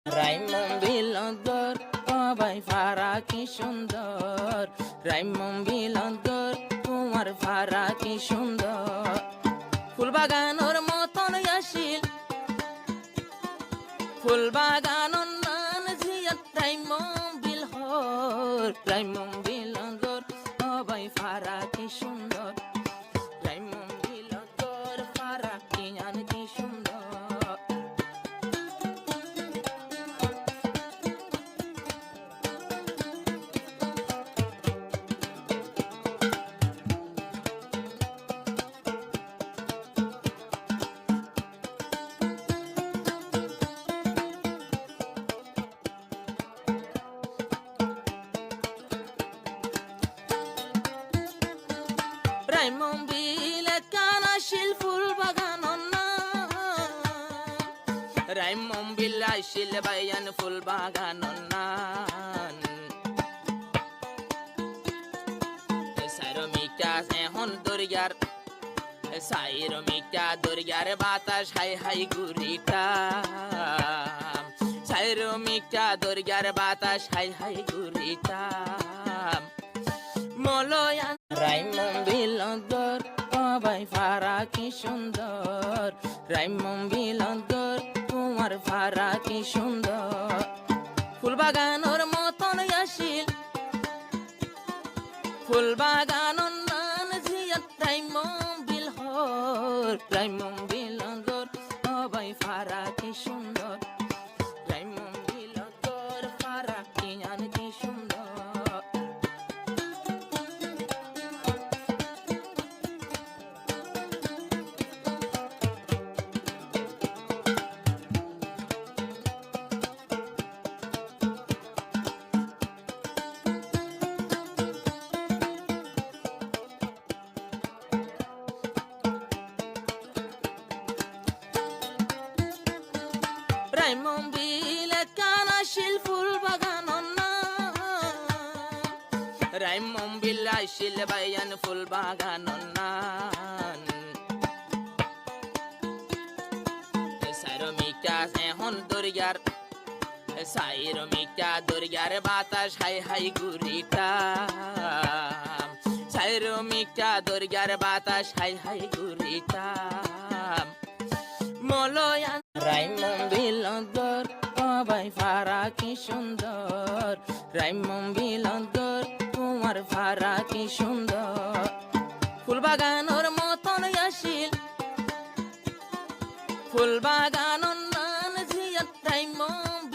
Raymon বিলন্দর সবাই ফারা কি সুন্দর, রাইমন বিলন্দর তোমার ফারা কি সুন্দর। ফুলবাগানোর মতন আসিল ফুলবাগানোর নান জিয়াত রাইমন বিলহর, রাইমন বিলন্দর সবাই ফারা কি সুন্দর, রাইমন বিলন্দর ফারা কি জান কি সুন্দর। রাইমন বিলে কানাশিল ফুল বাগান না, রাইমন বিল আইসিল বাইয়ান ফুল বাগান না। সাইরমিকা এখন দরিয়ার, সাইরমিকা দরিয়ার বাতাস হাই হাই গুরিটা, সাইরমিকা দরিয়ার বাতাস হাই হাই গুরিটা। মলয়ান রাইমন বিলন্দর সবাই ফারা কি সুন্দর, রাইমন বিলন্দর তোমার ফারা কি সুন্দর। ফুলবাগানোর মতন আসিল ফুলবাগানোর নান জিয়াত রাইমন বিলহর, রাইমন বিলন্দর সবাই ফারা কি সুন্দর, রাইমন বিলন্দর ফারা কি জান কি সুন্দর। রাইমন বিলে কানাশিল ফুল বাগান না, রাইমন বিল আইসিল বাইয়ান ফুল বাগান না। সাইরমিকা এখন দরিয়ার, সাইরমিকা দরিয়ার বাতাস হাই হাই গুরিটা, সাইরমিকা দরিয়ার বাতাস হাই হাই গুরিটা। মলয়ান রাইমন বিলন্দর সবাই ফারা কি সুন্দর, রাইমন বিলন্দর তোমার ফারা কি সুন্দর। ফুলবাগানোর মতন আসিল ফুলবাগানো